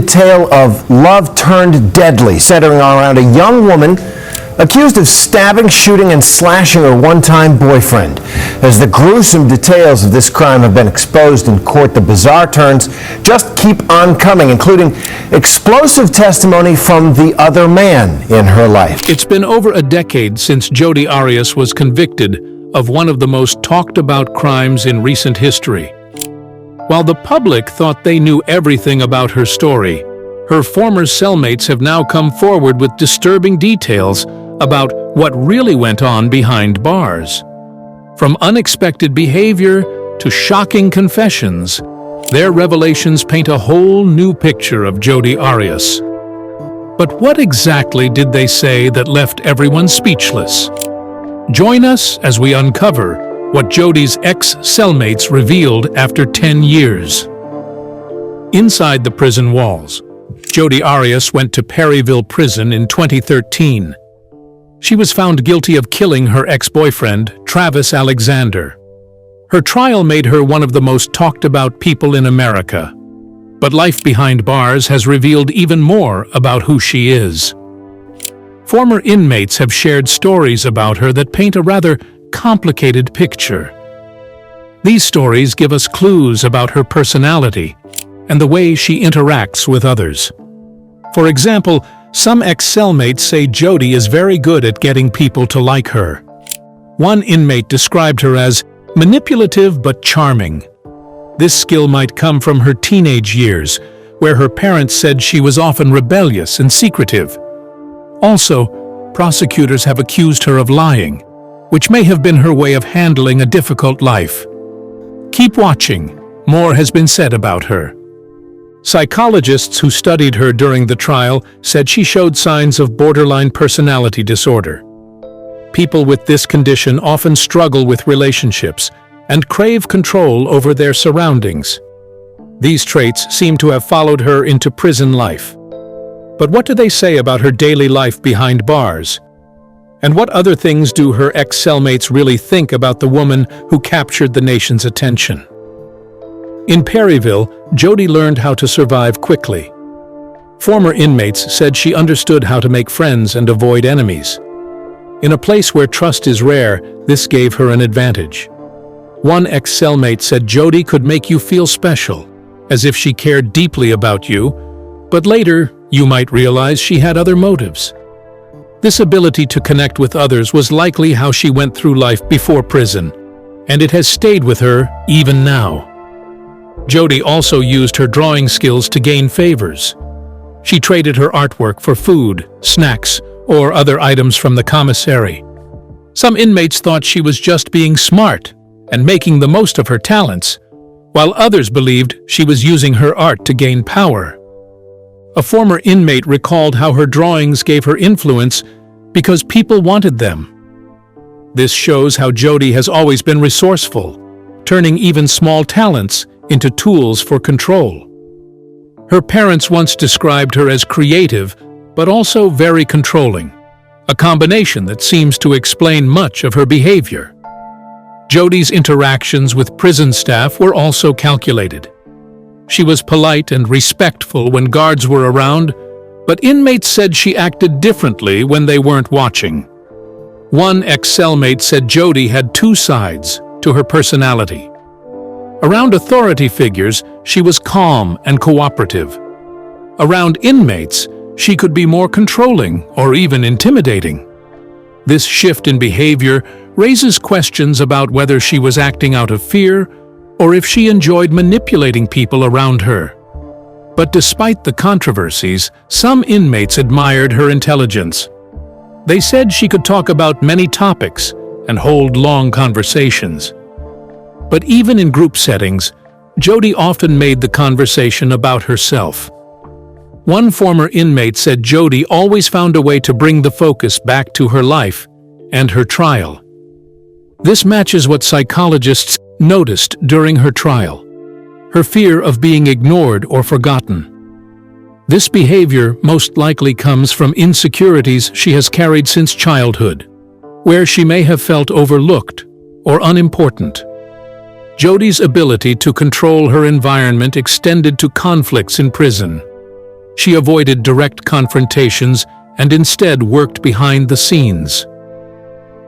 tale of love turned deadly, centering around a young woman accused of stabbing, shooting, and slashing her one-time boyfriend. As the gruesome details of this crime have been exposed in court, the bizarre turns just keep on coming, including explosive testimony from the other man in her life. It's been over a decade since Jodi Arias was convicted of one of the most talked-about crimes in recent history. While the public thought they knew everything about her story, her former cellmates have now come forward with disturbing details about what really went on behind bars. From unexpected behavior to shocking confessions, their revelations paint a whole new picture of Jodi Arias. But what exactly did they say that left everyone speechless? Join us as we uncover what Jodi's ex-cellmates revealed after 10 years. Inside the prison walls, Jodi Arias went to Perryville Prison in 2013. She was found guilty of killing her ex-boyfriend, Travis Alexander. Her trial made her one of the most talked-about people in America. But life behind bars has revealed even more about who she is. Former inmates have shared stories about her that paint a rather complicated picture. These stories give us clues about her personality and the way she interacts with others. For example, some ex-cellmates say Jodi is very good at getting people to like her. One inmate described her as manipulative but charming. This skill might come from her teenage years, where her parents said she was often rebellious and secretive. Also, prosecutors have accused her of lying, which may have been her way of handling a difficult life. Keep watching. More has been said about her. Psychologists who studied her during the trial said she showed signs of borderline personality disorder. People with this condition often struggle with relationships and crave control over their surroundings. These traits seem to have followed her into prison life. But what do they say about her daily life behind bars? And what other things do her ex-cellmates really think about the woman who captured the nation's attention? In Perryville, Jodi learned how to survive quickly. Former inmates said she understood how to make friends and avoid enemies. In a place where trust is rare, this gave her an advantage. One ex-cellmate said Jodi could make you feel special, as if she cared deeply about you, but later you might realize she had other motives. This ability to connect with others was likely how she went through life before prison, and it has stayed with her even now. Jodi also used her drawing skills to gain favors. She traded her artwork for food, snacks, or other items from the commissary. Some inmates thought she was just being smart and making the most of her talents, while others believed she was using her art to gain power. A former inmate recalled how her drawings gave her influence because people wanted them. This shows how Jodi has always been resourceful, turning even small talents into tools for control. Her parents once described her as creative, but also very controlling, a combination that seems to explain much of her behavior. Jodi's interactions with prison staff were also calculated. She was polite and respectful when guards were around, but inmates said she acted differently when they weren't watching. One ex-cellmate said Jodi had two sides to her personality. Around authority figures, she was calm and cooperative. Around inmates, she could be more controlling or even intimidating. This shift in behavior raises questions about whether she was acting out of fear or if she enjoyed manipulating people around her. But despite the controversies, some inmates admired her intelligence. They said she could talk about many topics and hold long conversations. But even in group settings, Jodi often made the conversation about herself. One former inmate said Jodi always found a way to bring the focus back to her life and her trial. This matches what psychologists noticed during her trial: her fear of being ignored or forgotten. This behavior most likely comes from insecurities she has carried since childhood, where she may have felt overlooked or unimportant. Jodi's ability to control her environment extended to conflicts in prison. She avoided direct confrontations and instead worked behind the scenes.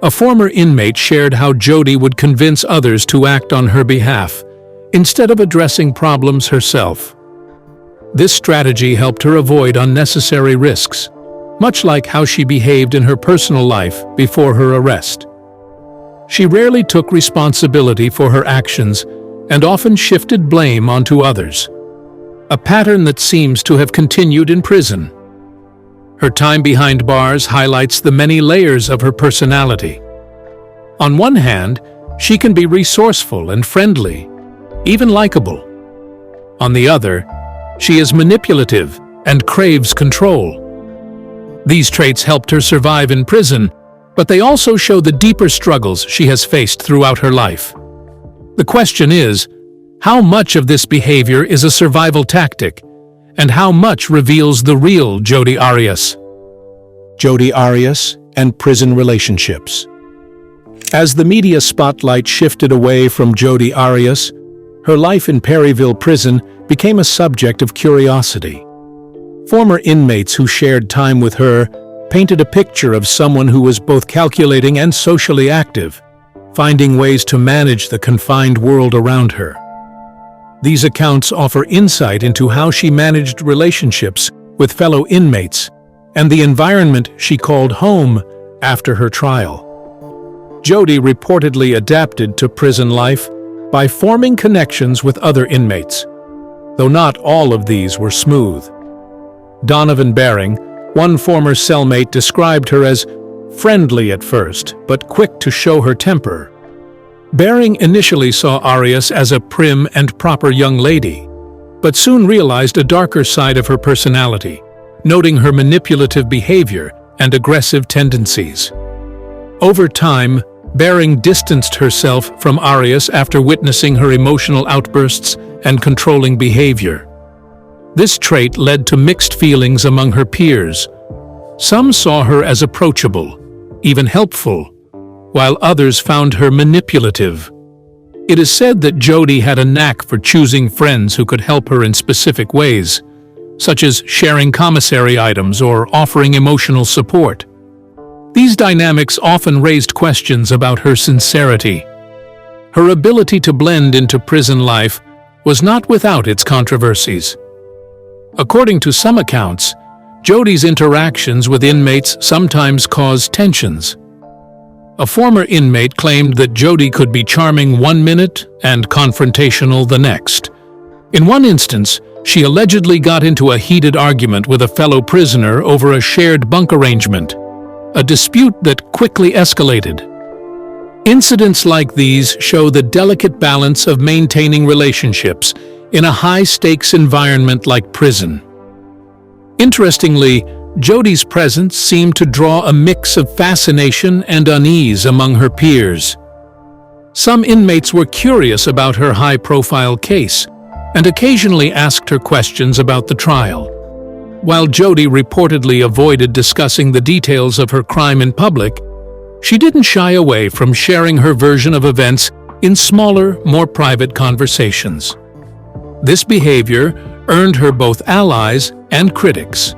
A former inmate shared how Jodi would convince others to act on her behalf, instead of addressing problems herself. This strategy helped her avoid unnecessary risks, much like how she behaved in her personal life before her arrest. She rarely took responsibility for her actions and often shifted blame onto others, a pattern that seems to have continued in prison. Her time behind bars highlights the many layers of her personality. On one hand, she can be resourceful and friendly, even likable. On the other, she is manipulative and craves control. These traits helped her survive in prison, but they also show the deeper struggles she has faced throughout her life. The question is, how much of this behavior is a survival tactic, and how much reveals the real Jodi Arias? Jodi Arias and prison relationships. As the media spotlight shifted away from Jodi Arias, her life in Perryville prison became a subject of curiosity. Former inmates who shared time with her painted a picture of someone who was both calculating and socially active, finding ways to manage the confined world around her. These accounts offer insight into how she managed relationships with fellow inmates and the environment she called home after her trial. Jodi reportedly adapted to prison life by forming connections with other inmates, though not all of these were smooth. Donovan Baring, one former cellmate, described her as friendly at first, but quick to show her temper. Baring initially saw Arias as a prim and proper young lady, but soon realized a darker side of her personality, noting her manipulative behavior and aggressive tendencies. Over time, Baring distanced herself from Arias after witnessing her emotional outbursts and controlling behavior. This trait led to mixed feelings among her peers. Some saw her as approachable, even helpful, while others found her manipulative. It is said that Jodi had a knack for choosing friends who could help her in specific ways, such as sharing commissary items or offering emotional support. These dynamics often raised questions about her sincerity. Her ability to blend into prison life was not without its controversies. According to some accounts, Jodi's interactions with inmates sometimes caused tensions. A former inmate claimed that Jodi could be charming one minute and confrontational the next. In one instance, she allegedly got into a heated argument with a fellow prisoner over a shared bunk arrangement, a dispute that quickly escalated. Incidents like these show the delicate balance of maintaining relationships in a high-stakes environment like prison. Interestingly, Jodi's presence seemed to draw a mix of fascination and unease among her peers. Some inmates were curious about her high-profile case and occasionally asked her questions about the trial. While Jodi reportedly avoided discussing the details of her crime in public, she didn't shy away from sharing her version of events in smaller, more private conversations. This behavior earned her both allies and critics,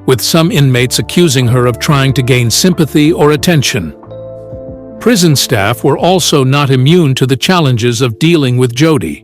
with some inmates accusing her of trying to gain sympathy or attention. Prison staff were also not immune to the challenges of dealing with Jodi.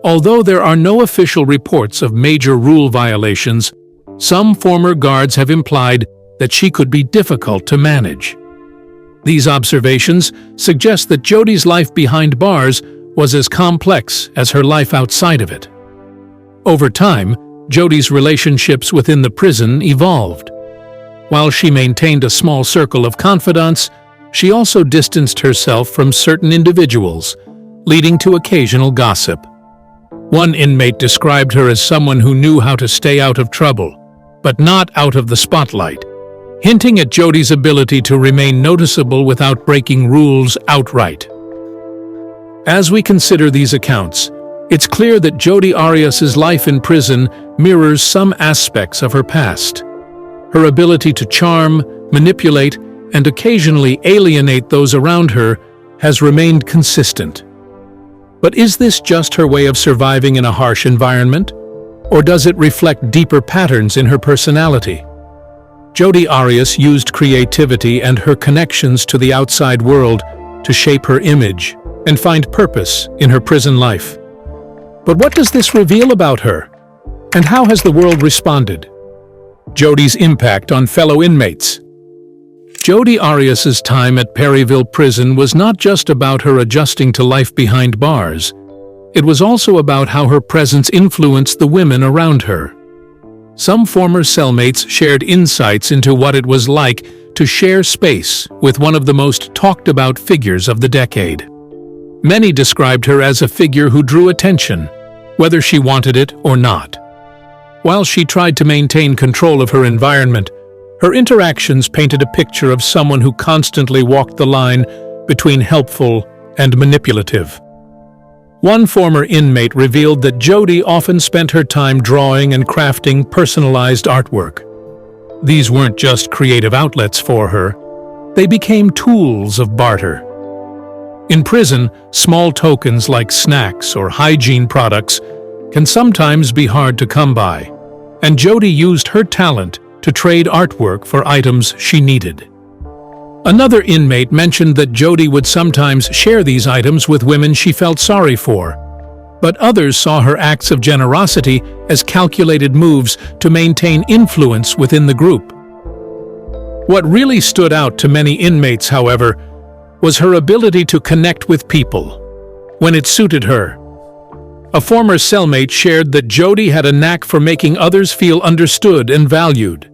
Although there are no official reports of major rule violations, some former guards have implied that she could be difficult to manage. These observations suggest that Jodi's life behind bars was as complex as her life outside of it. Over time, Jodi's relationships within the prison evolved. While she maintained a small circle of confidants, she also distanced herself from certain individuals, leading to occasional gossip. One inmate described her as someone who knew how to stay out of trouble, but not out of the spotlight, hinting at Jodi's ability to remain noticeable without breaking rules outright. As we consider these accounts, it's clear that Jodi Arias's life in prison mirrors some aspects of her past. Her ability to charm, manipulate, and occasionally alienate those around her has remained consistent. But is this just her way of surviving in a harsh environment? or does it reflect deeper patterns in her personality? Jodi Arias used creativity and her connections to the outside world to shape her image and find purpose in her prison life. But what does this reveal about her? And how has the world responded? Jodi's impact on fellow inmates. Jodi Arias's time at Perryville Prison was not just about her adjusting to life behind bars. It was also about how her presence influenced the women around her. Some former cellmates shared insights into what it was like to share space with one of the most talked-about figures of the decade. Many described her as a figure who drew attention, whether she wanted it or not. While she tried to maintain control of her environment, her interactions painted a picture of someone who constantly walked the line between helpful and manipulative. One former inmate revealed that Jodi often spent her time drawing and crafting personalized artwork. These weren't just creative outlets for her, they became tools of barter. In prison, small tokens like snacks or hygiene products can sometimes be hard to come by, and Jodi used her talent to trade artwork for items she needed. Another inmate mentioned that Jodi would sometimes share these items with women she felt sorry for, but others saw her acts of generosity as calculated moves to maintain influence within the group. What really stood out to many inmates, however, was her ability to connect with people when it suited her. A former cellmate shared that Jodi had a knack for making others feel understood and valued.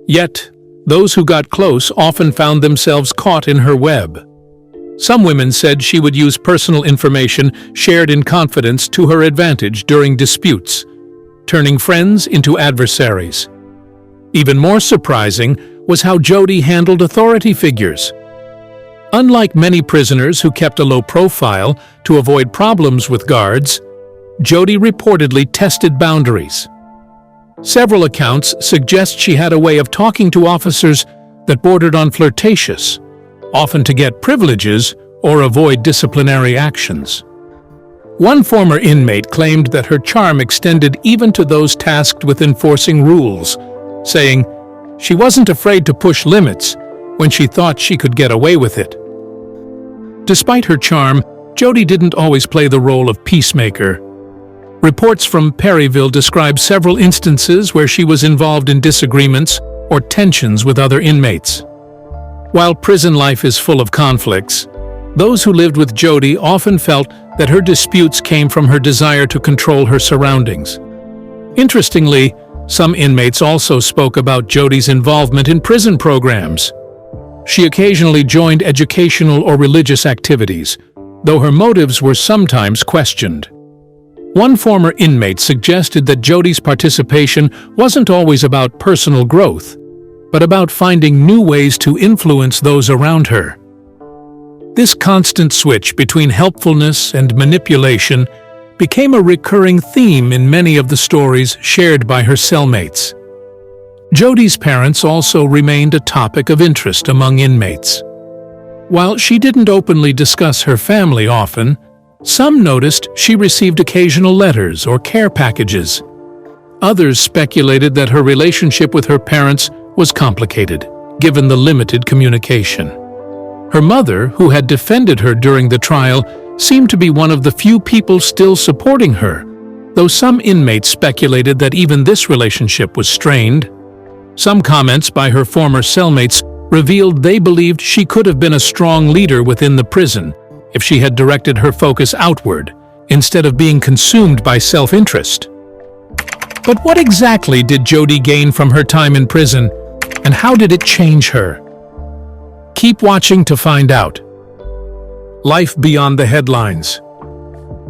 Yet, those who got close often found themselves caught in her web. Some women said she would use personal information shared in confidence to her advantage during disputes, turning friends into adversaries. Even more surprising was how Jodi handled authority figures. Unlike many prisoners who kept a low profile to avoid problems with guards, Jodi reportedly tested boundaries. Several accounts suggest she had a way of talking to officers that bordered on flirtatious, often to get privileges or avoid disciplinary actions. One former inmate claimed that her charm extended even to those tasked with enforcing rules, saying she wasn't afraid to push limits when she thought she could get away with it. Despite her charm, Jodi didn't always play the role of peacemaker. Reports from Perryville describe several instances where she was involved in disagreements or tensions with other inmates. While prison life is full of conflicts, those who lived with Jodi often felt that her disputes came from her desire to control her surroundings. Interestingly, some inmates also spoke about Jodi's involvement in prison programs. She occasionally joined educational or religious activities, though her motives were sometimes questioned. One former inmate suggested that Jodi's participation wasn't always about personal growth, but about finding new ways to influence those around her. This constant switch between helpfulness and manipulation became a recurring theme in many of the stories shared by her cellmates. Jodi's parents also remained a topic of interest among inmates. While she didn't openly discuss her family often, some noticed she received occasional letters or care packages. Others speculated that her relationship with her parents was complicated, given the limited communication. Her mother, who had defended her during the trial, seemed to be one of the few people still supporting her, though some inmates speculated that even this relationship was strained. Some comments by her former cellmates revealed they believed she could have been a strong leader within the prison if she had directed her focus outward, instead of being consumed by self-interest. But what exactly did Jodi gain from her time in prison, and how did it change her? Keep watching to find out. Life beyond the headlines.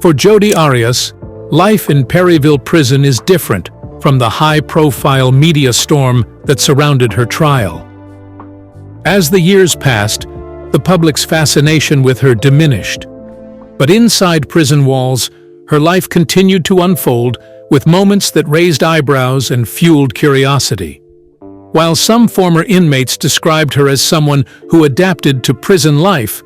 For Jodi Arias, life in Perryville Prison is different from the high-profile media storm that surrounded her trial. As the years passed, the public's fascination with her diminished. But inside prison walls, her life continued to unfold with moments that raised eyebrows and fueled curiosity. While some former inmates described her as someone who adapted to prison life,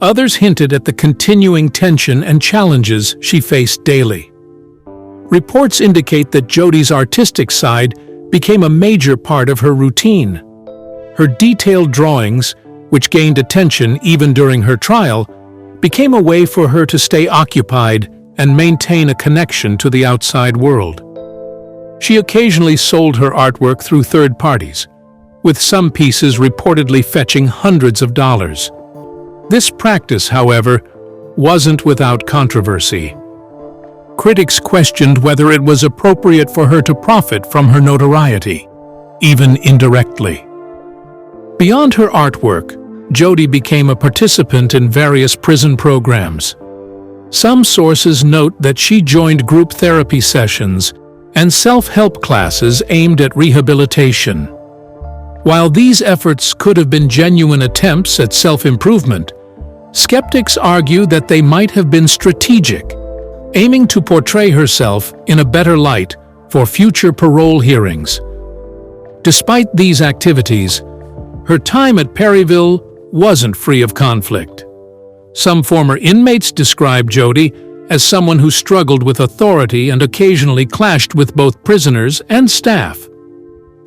others hinted at the continuing tension and challenges she faced daily. Reports indicate that Jodi's artistic side became a major part of her routine. Her detailed drawings, which gained attention even during her trial, became a way for her to stay occupied and maintain a connection to the outside world. She occasionally sold her artwork through third parties, with some pieces reportedly fetching hundreds of dollars. This practice, however, wasn't without controversy. Critics questioned whether it was appropriate for her to profit from her notoriety, even indirectly. Beyond her artwork, Jodi became a participant in various prison programs. Some sources note that she joined group therapy sessions and self-help classes aimed at rehabilitation. While these efforts could have been genuine attempts at self-improvement, skeptics argue that they might have been strategic, aiming to portray herself in a better light for future parole hearings. Despite these activities, her time at Perryville wasn't free of conflict. Some former inmates described Jodi as someone who struggled with authority and occasionally clashed with both prisoners and staff.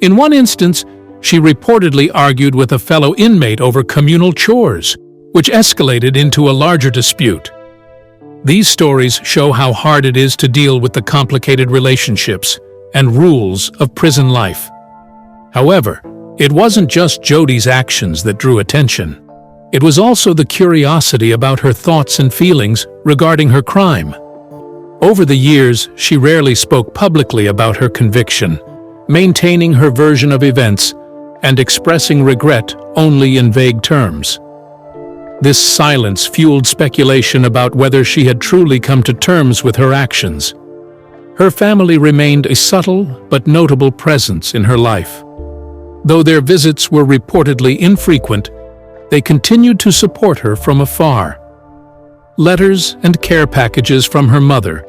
In one instance, she reportedly argued with a fellow inmate over communal chores, which escalated into a larger dispute. These stories show how hard it is to deal with the complicated relationships and rules of prison life. However, it wasn't just Jodi's actions that drew attention. It was also the curiosity about her thoughts and feelings regarding her crime. Over the years, she rarely spoke publicly about her conviction, maintaining her version of events and expressing regret only in vague terms. This silence fueled speculation about whether she had truly come to terms with her actions. Her family remained a subtle but notable presence in her life. Though their visits were reportedly infrequent, they continued to support her from afar. Letters and care packages from her mother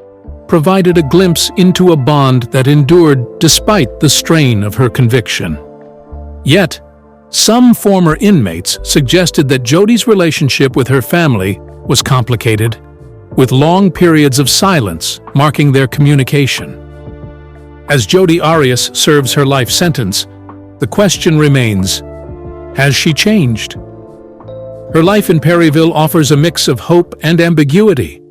provided a glimpse into a bond that endured despite the strain of her conviction. Yet, some former inmates suggested that Jodi's relationship with her family was complicated, with long periods of silence marking their communication. As Jodi Arias serves her life sentence, the question remains, has she changed? Her life in Perryville offers a mix of hope and ambiguity.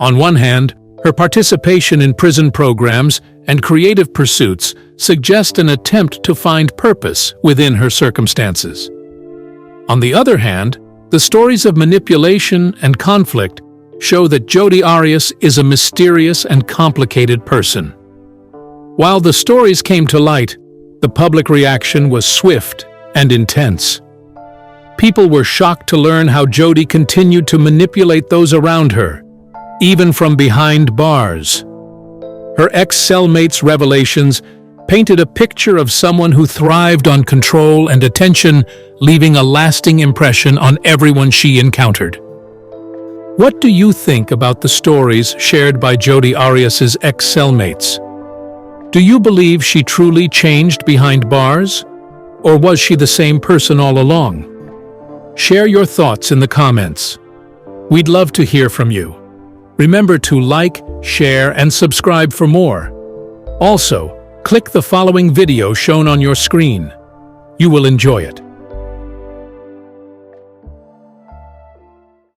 On one hand, her participation in prison programs and creative pursuits suggest an attempt to find purpose within her circumstances. On the other hand, the stories of manipulation and conflict show that Jodi Arias is a mysterious and complicated person. While the stories came to light, the public reaction was swift and intense. People were shocked to learn how Jodi continued to manipulate those around her, even from behind bars. Her ex-cellmates' revelations painted a picture of someone who thrived on control and attention, leaving a lasting impression on everyone she encountered. What do you think about the stories shared by Jodi Arias' ex-cellmates? Do you believe she truly changed behind bars? Or was she the same person all along? Share your thoughts in the comments. We'd love to hear from you. Remember to like, share, and subscribe for more. Also, click the following video shown on your screen. You will enjoy it.